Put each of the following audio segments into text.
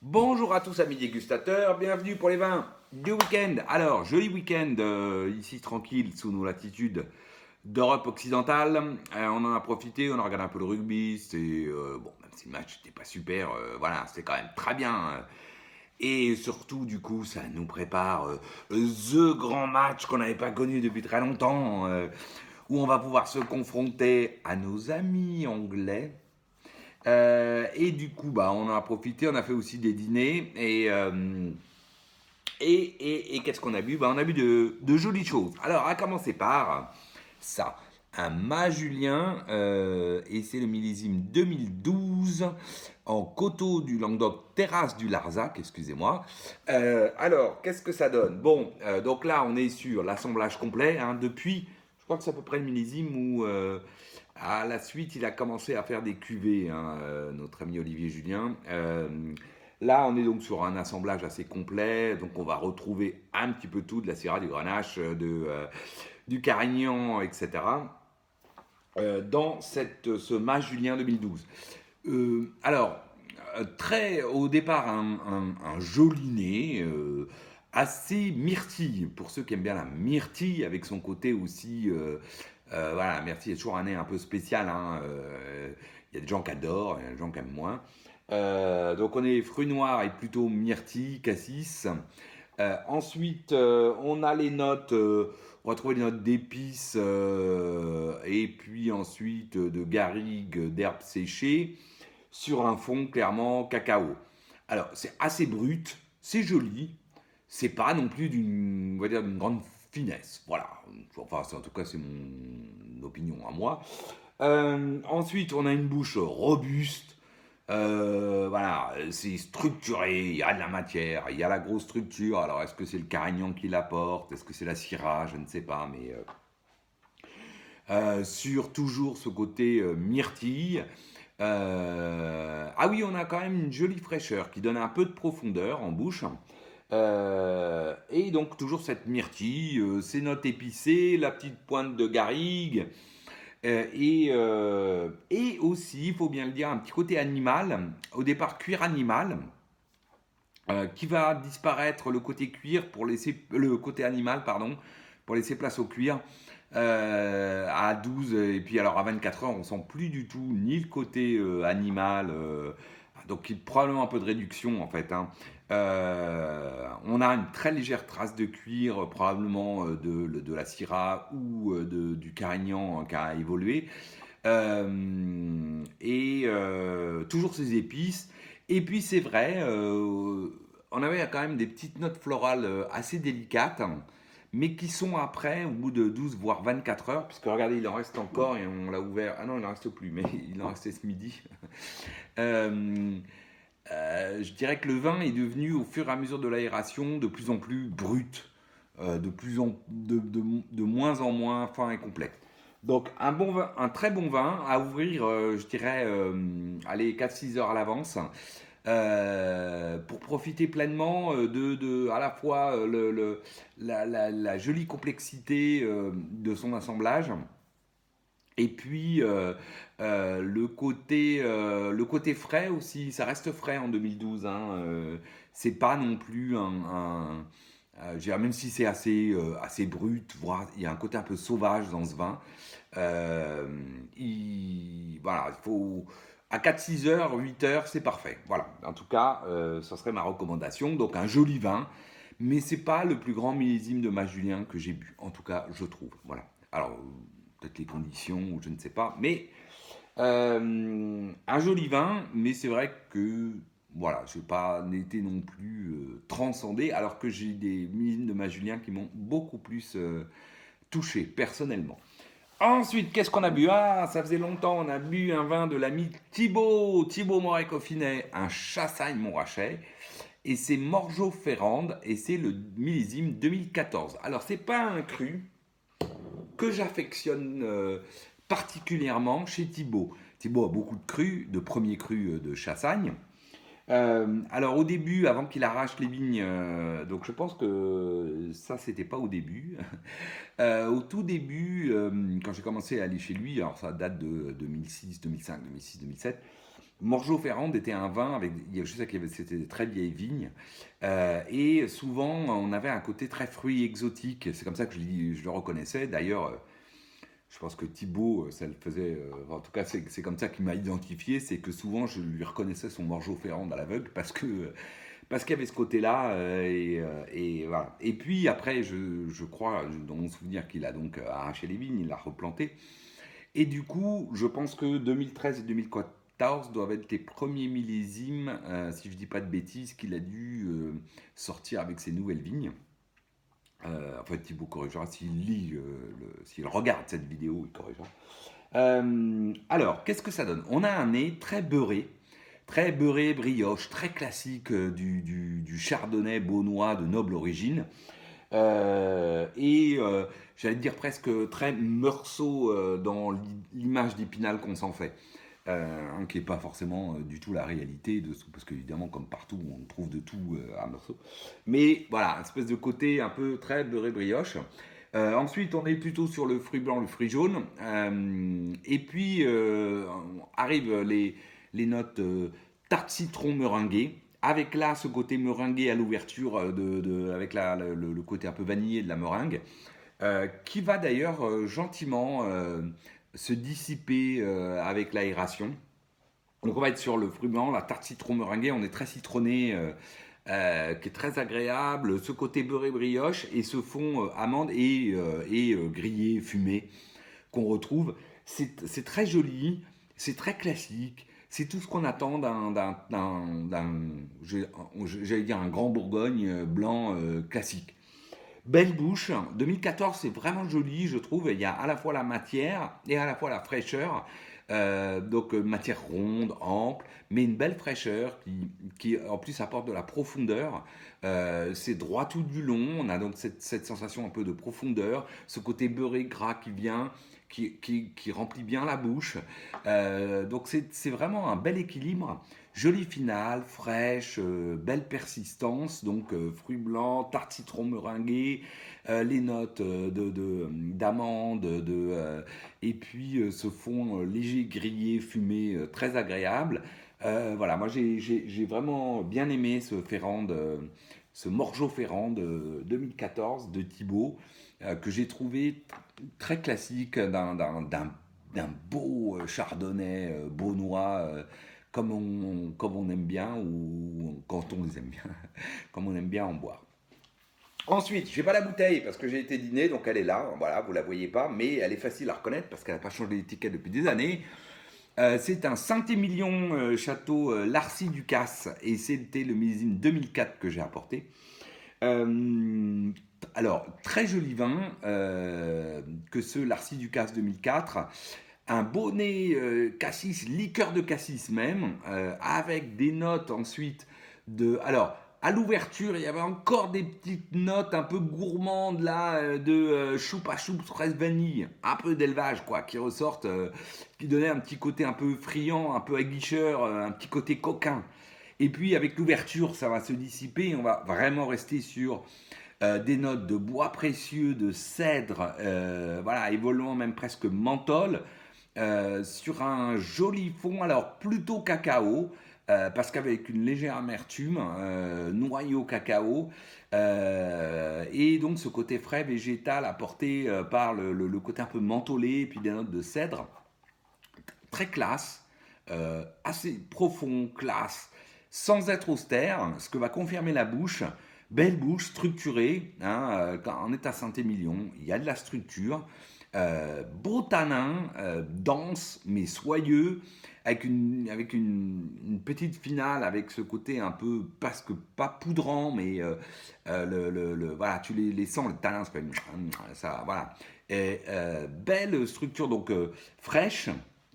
Bonjour à tous amis dégustateurs, bienvenue pour les vins du week-end. Alors, joli week-end ici tranquille sous nos latitudes d'Europe occidentale. On en a profité, on a regardé un peu le rugby. Bon, même si le match n'était pas super, voilà, c'était quand même très bien. Et surtout, du coup, ça nous prépare the grand match qu'on n'avait pas connu depuis très longtemps, où on va pouvoir se confronter à nos amis anglais. Et du coup, bah, on en a profité, on a fait aussi des dîners. Et qu'est-ce qu'on a bu? Bah, on a bu de jolies choses. Alors, à commencer par ça. Un Majulien, et c'est le millésime 2012 en coteaux du Languedoc, terrasse du Larzac, excusez-moi. Alors, qu'est-ce que ça donne? Bon, donc là, on est sur l'assemblage complet, hein, depuis, je crois que c'est à peu près le millésime où, à la suite, il a commencé à faire des cuvées, hein, notre ami Olivier Julien. Là, on est donc sur un assemblage assez complet, donc on va retrouver un petit peu tout, de la Syrah, du Grenache, du Carignan, etc. Dans ce Mas Julien 2012. Alors, très au départ, un joli nez, assez myrtille, pour ceux qui aiment bien la myrtille, avec son côté aussi. Voilà, la myrtille est toujours un nez un peu spécial, hein. Il y a des gens qui adorent, il y a des gens qui aiment moins. Donc on est fruits noirs et plutôt myrtille, cassis. Ensuite, on a les notes, on va trouver les notes d'épices, et puis ensuite de garrigue, d'herbes séchées, sur un fond clairement cacao. Alors, c'est assez brut, c'est joli, c'est pas non plus d'une, on va dire, d'une grande finesse. Voilà. Enfin, en tout cas, c'est mon opinion à moi. Ensuite, on a une bouche robuste. Voilà, c'est structuré, il y a de la matière, il y a la grosse structure. Alors, est-ce que c'est le Carignan qui l'apporte? Est-ce que c'est la Syrah? Je ne sais pas, mais sur toujours ce côté myrtille. Ah oui, on a quand même une jolie fraîcheur qui donne un peu de profondeur en bouche. Et donc toujours cette myrtille, ces notes épicées, la petite pointe de garrigue, et aussi, il faut bien le dire, un petit côté animal, au départ cuir animal, qui va disparaître le côté cuir pour laisser le côté animal, pardon, pour laisser place au cuir. À 12 et puis alors à 24 heures, on sent plus du tout ni le côté animal, donc probablement un peu de réduction en fait, hein. On a une très légère trace de cuir, probablement de la Syrah ou du Carignan, qui a évolué. Toujours ces épices. Et puis c'est vrai, on avait quand même des petites notes florales assez délicates, hein, mais qui sont après, au bout de 12 voire 24 heures, puisque regardez, il en reste encore et on l'a ouvert. Ah non, il n'en reste plus, mais il en restait ce midi. Euh, je dirais que le vin est devenu, au fur et à mesure de l'aération, de plus en plus brut, de moins en moins fin et complexe. Donc un bon vin, un très bon vin à ouvrir, je dirais, allez, 4-6 heures à l'avance, pour profiter pleinement à la fois la jolie complexité de son assemblage, et puis le côté frais aussi. Ça reste frais en 2012, hein. C'est pas non plus je dirais, même si c'est assez brut, voire il y a un côté un peu sauvage dans ce vin. Euh, voilà, il faut à 4-6 heures, 8 heures, c'est parfait. Voilà, en tout cas, ça serait ma recommandation. Donc un joli vin, mais c'est pas le plus grand millésime de Majulien que j'ai bu. En tout cas, je trouve. Voilà. Alors, peut-être les conditions, ou je ne sais pas. Mais un joli vin, mais c'est vrai que voilà, je n'ai pas été non plus transcendé, alors que j'ai des millésimes de Majulien qui m'ont beaucoup plus touché personnellement. Ensuite, qu'est-ce qu'on a bu? Ah, ça faisait longtemps, on a bu un vin de l'ami Thibaut Moret-Coffinet, un Chassagne Montrachet, et c'est Morgeau-Ferrande, et c'est le millésime 2014. Alors, c'est pas un cru que j'affectionne particulièrement chez Thibaut. Thibaut a beaucoup de crus, de premiers crus de Chassagne. Alors au début, avant qu'il arrache les vignes, donc je pense que ça c'était pas au début. Au tout début, quand j'ai commencé à aller chez lui, alors ça date de 2006, 2005, 2006, 2007. Morgeau-Ferrande était un vin avec, je sais qu'il y avait, c'était des très vieilles vignes, et souvent on avait un côté très fruit exotique. C'est comme ça que je le reconnaissais. D'ailleurs, je pense que Thibaut, ça le faisait, en tout cas c'est comme ça qu'il m'a identifié, c'est que souvent je lui reconnaissais son Morgeau-Ferrande à l'aveugle parce qu'il y avait ce côté-là, et voilà. Et puis après, je crois, dans mon souvenir, qu'il a donc arraché les vignes, il l'a replanté. Et du coup, je pense que 2013 et 2014 doivent être les premiers millésimes, si je dis pas de bêtises, qu'il a dû sortir avec ses nouvelles vignes. En fait, Thibaut corrigera s'il lit, s'il regarde cette vidéo, il corrigera. Alors, qu'est-ce que ça donne? On a un nez très beurré, brioche, très classique du chardonnay beaunois de noble origine. J'allais dire presque très meursault dans l'image d'Épinal qu'on s'en fait. Qui n'est pas forcément du tout la réalité, parce qu'évidemment, comme partout, on trouve de tout à Meursault. Mais voilà, une espèce de côté un peu très beurré brioche. Ensuite, on est plutôt sur le fruit blanc, le fruit jaune. Et puis, arrivent les notes tarte citron meringuée, avec là ce côté meringué à l'ouverture, avec le côté un peu vanillé de la meringue, qui va d'ailleurs gentiment se dissiper avec l'aération. Donc on va être sur le fruit blanc, la tarte citron meringuée, on est très citronné, qui est très agréable, ce côté beurré brioche et ce fond amande et grillé, fumé qu'on retrouve. C'est très joli, c'est très classique, c'est tout ce qu'on attend j'allais dire un grand Bourgogne blanc classique. Belle bouche, 2014 c'est vraiment joli je trouve, il y a à la fois la matière et à la fois la fraîcheur. Matière ronde, ample, mais une belle fraîcheur qui en plus apporte de la profondeur. C'est droit tout du long, on a donc cette sensation un peu de profondeur, ce côté beurré gras qui vient, qui remplit bien la bouche. Donc c'est vraiment un bel équilibre. Jolie finale, fraîche, belle persistance, donc fruits blancs, tarte citron meringuée, les notes d'amande, et puis ce fond léger grillé, fumé, très agréable. Voilà, moi j'ai vraiment bien aimé ce Morgeau Ferrand de 2014 de Thibaut, que j'ai trouvé très classique d'un beau chardonnay beaunois, comme on aime bien, ou quand on les aime bien, comme on aime bien en boire. Ensuite, je n'ai pas la bouteille parce que j'ai été dîner, donc elle est là, voilà, vous la voyez pas, mais elle est facile à reconnaître parce qu'elle n'a pas changé d'étiquette depuis des années. C'est un Saint-Émilion Château Larcy Ducasse et c'était le millésime 2004 que j'ai apporté. Euh, alors, très joli vin que ce Larcy Ducasse 2004. Un bonnet cassis, liqueur de cassis même, avec des notes ensuite de. Alors, à l'ouverture, il y avait encore des petites notes un peu gourmandes là, choupa choup, fraise vanille, un peu d'élevage quoi, qui ressortent, qui donnaient un petit côté un peu friand, un peu aguicheur, un petit côté coquin. Et puis avec l'ouverture, ça va se dissiper et on va vraiment rester sur des notes de bois précieux, de cèdre, voilà, évoluant même presque menthol, sur un joli fond, alors plutôt cacao, parce qu'avec une légère amertume, noyau cacao, et donc ce côté frais végétal apporté par le côté un peu mentholé, et puis des notes de cèdre, très classe, assez profond, classe, sans être austère, ce que va confirmer la bouche. Belle bouche, structurée, hein, quand on est à Saint-Émilion, il y a de la structure, beau tanin, dense mais soyeux, avec une petite finale, avec ce côté un peu, presque pas poudrant, mais voilà, tu les sens, le tanin, ça, voilà. Et, belle structure, donc fraîche,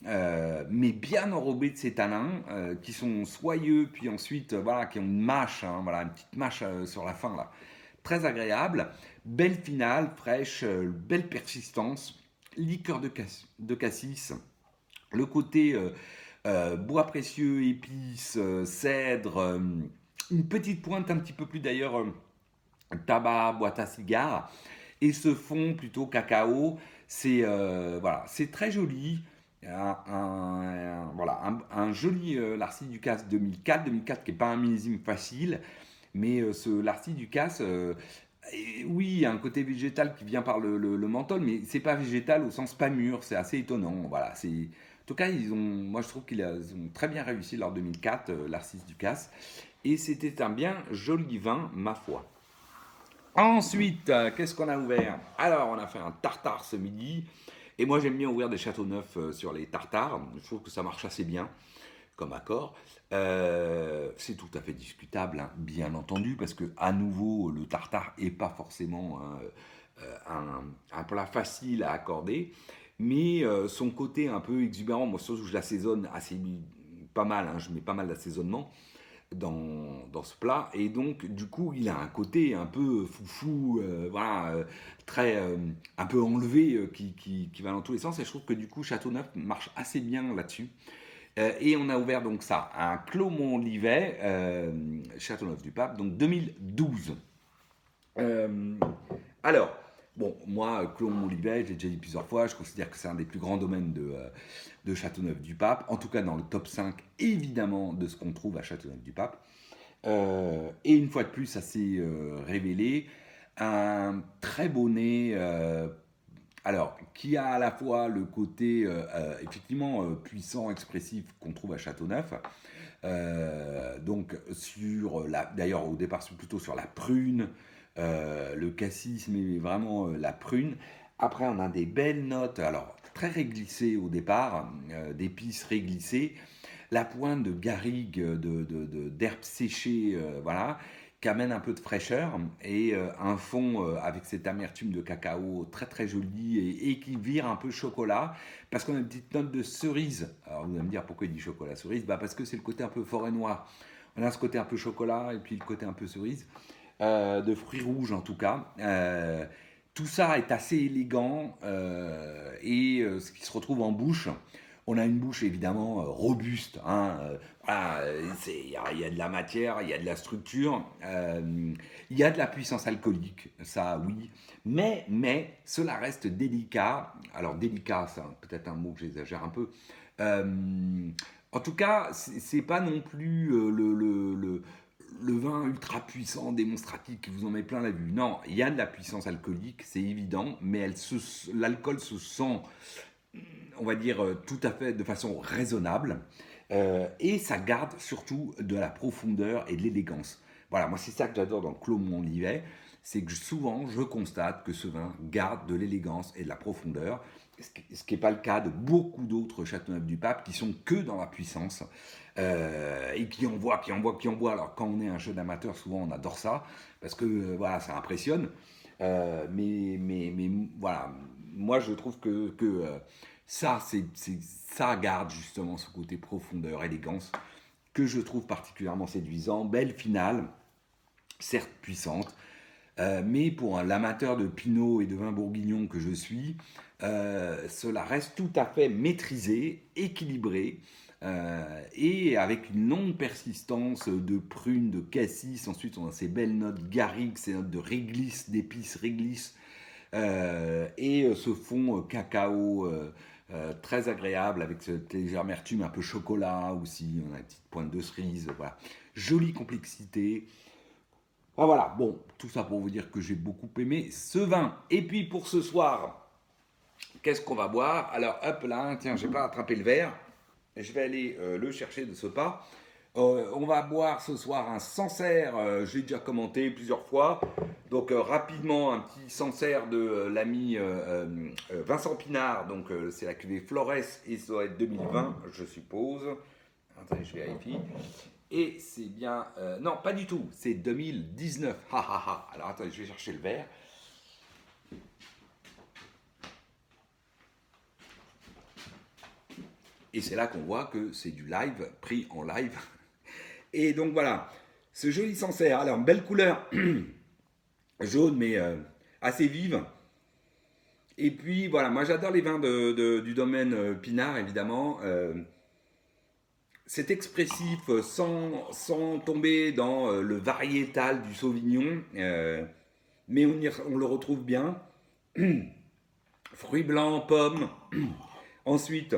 mais bien enrobé de ces tanins qui sont soyeux, puis ensuite voilà, qui ont une mâche, hein, voilà, une petite mâche sur la fin là, très agréable, belle finale, fraîche, belle persistance, liqueur de cassis, le côté bois précieux, épices, cèdre, une petite pointe un petit peu plus d'ailleurs tabac, boîte à cigares, et ce fond plutôt cacao, c'est voilà, c'est très joli. Voilà, un joli Larcy Ducasse 2004 qui n'est pas un millésime facile, mais ce Larcy Ducasse, oui, il y a un côté végétal qui vient par le menthol, mais c'est pas végétal au sens pas mûr, c'est assez étonnant. Voilà, en tout cas, moi je trouve qu'ils ont très bien réussi leur 2004, Larcy Ducasse, et c'était un bien joli vin, ma foi. Ensuite, qu'est-ce qu'on a ouvert? Alors, on a fait un tartare ce midi. Et moi, j'aime bien ouvrir des châteaux neufs sur les tartares. Je trouve que ça marche assez bien comme accord. C'est tout à fait discutable, hein, bien entendu, parce que à nouveau, le tartare est pas forcément un plat facile à accorder, mais son côté un peu exubérant, moi surtout je l'assaisonne assez pas mal, hein, je mets pas mal d'assaisonnement dans ce plat, et donc du coup il a un côté un peu foufou, voilà, très un peu enlevé, qui va dans tous les sens, et je trouve que du coup Châteauneuf marche assez bien là-dessus. Et on a ouvert donc ça, un Clos Montlivet, Châteauneuf-du-Pape, donc 2012. Euh, alors, bon, moi, Clos Montlivet, j'ai déjà dit plusieurs fois, je considère que c'est un des plus grands domaines de Châteauneuf-du-Pape, en tout cas dans le top 5, évidemment, de ce qu'on trouve à Châteauneuf-du-Pape. Et une fois de plus, ça s'est révélé. Un très beau nez, alors, qui a à la fois le côté effectivement puissant, expressif qu'on trouve à Châteauneuf, donc d'ailleurs au départ c'est plutôt sur la prune, le cassis, mais vraiment la prune. Après on a des belles notes, alors très réglissées au départ, d'épices réglissées, la pointe de garrigue, d'herbes séchées, voilà, qui amène un peu de fraîcheur, et un fond avec cette amertume de cacao très très joli, et qui vire un peu chocolat, parce qu'on a une petite note de cerise. Alors vous allez me dire pourquoi il dit chocolat cerise, bah parce que c'est le côté un peu forêt noire. On a ce côté un peu chocolat et puis le côté un peu cerise, de fruits rouges en tout cas. Tout ça est assez élégant, et ce qui se retrouve en bouche. On a une bouche évidemment robuste, hein, voilà, y a de la matière, il y a de la structure, il y a de la puissance alcoolique, ça oui, mais cela reste délicat. Alors délicat, c'est peut-être un mot que j'exagère un peu. En tout cas, c'est pas non plus le vin ultra puissant, démonstratif, qui vous en met plein la vue. Non, il y a de la puissance alcoolique, c'est évident, mais l'alcool se sent, on va dire, tout à fait de façon raisonnable. Et ça garde surtout de la profondeur et de l'élégance. Voilà, moi c'est ça que j'adore dans le Clos Montlivet, c'est que souvent je constate que ce vin garde de l'élégance et de la profondeur, ce qui n'est pas le cas de beaucoup d'autres Châteauneuf-du-Pape qui sont que dans la puissance, et qui envoient, qui envoient, qui envoient. Alors quand on est un jeune amateur, souvent on adore ça, parce que voilà, ça impressionne. Mais voilà, moi je trouve que ça, ça garde justement ce côté profondeur, élégance, que je trouve particulièrement séduisant. Belle finale, certes puissante, mais pour l'amateur de Pinot et de vin bourguignon que je suis, cela reste tout à fait maîtrisé, équilibré, et avec une longue persistance de prunes, de cassis. Ensuite, on a ces belles notes garrigues, ces notes de réglisse, d'épices réglisse, et ce fond cacao très agréable, avec cette légère amertume, un peu chocolat aussi. On a une petite pointe de cerise. Voilà. Jolie complexité. Ah, voilà, bon, tout ça pour vous dire que j'ai beaucoup aimé ce vin. Et puis pour ce soir, qu'est-ce qu'on va boire? Alors hop là, tiens, j'ai pas attrapé le verre. Je vais aller le chercher de ce pas. On va boire ce soir un Sancerre, je l'ai déjà commenté plusieurs fois. Donc rapidement, un petit Sancerre de l'ami Vincent Pinard. Donc c'est la cuvée Flores, et ça doit être 2020, je suppose. Attendez, je vérifie. Et c'est bien... non, pas du tout, c'est 2019. Ha ha ha. Alors attendez, je vais chercher le verre. Et c'est là qu'on voit que c'est du live, pris en live. Et donc voilà, ce joli Sancerre. Alors, belle couleur, jaune, mais assez vive. Et puis voilà, moi j'adore les vins du domaine Pinard, évidemment. C'est expressif, sans tomber dans le variétal du Sauvignon, mais on le retrouve bien. Fruits blancs, pommes. Ensuite,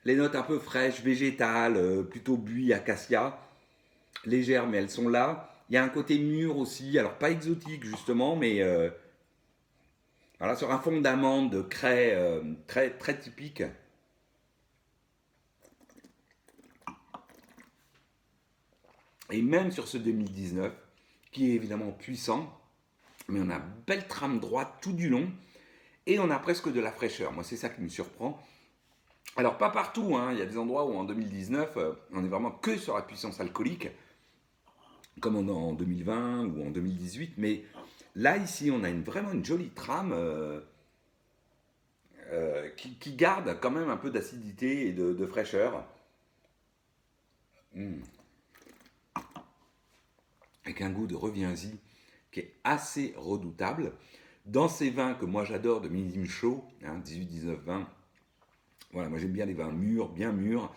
les notes un peu fraîches, végétales, plutôt buis, acacia, légères, mais elles sont là. Il y a un côté mûr aussi, alors pas exotique justement, mais voilà, sur un fond d'amande, de craie très, très typique. Et même sur ce 2019, qui est évidemment puissant, mais on a une belle trame droite tout du long, et on a presque de la fraîcheur. Moi, c'est ça qui me surprend. Alors, pas partout, hein. Il y a des endroits où en 2019, on est vraiment que sur la puissance alcoolique, comme on est en 2020 ou en 2018, mais là, ici, on a vraiment une jolie trame qui garde quand même un peu d'acidité et de fraîcheur. Mm. Avec un goût de reviens-y qui est assez redoutable. Dans ces vins que moi j'adore de millésime chaud, hein, 18, 19, 20, voilà, moi j'aime bien les vins mûrs, bien mûrs.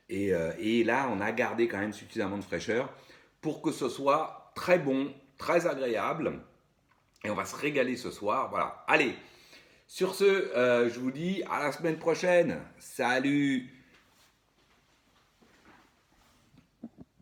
Et là, on a gardé quand même suffisamment de fraîcheur pour que ce soit très bon, très agréable. Et on va se régaler ce soir. Voilà. Allez, sur ce, je vous dis à la semaine prochaine. Salut!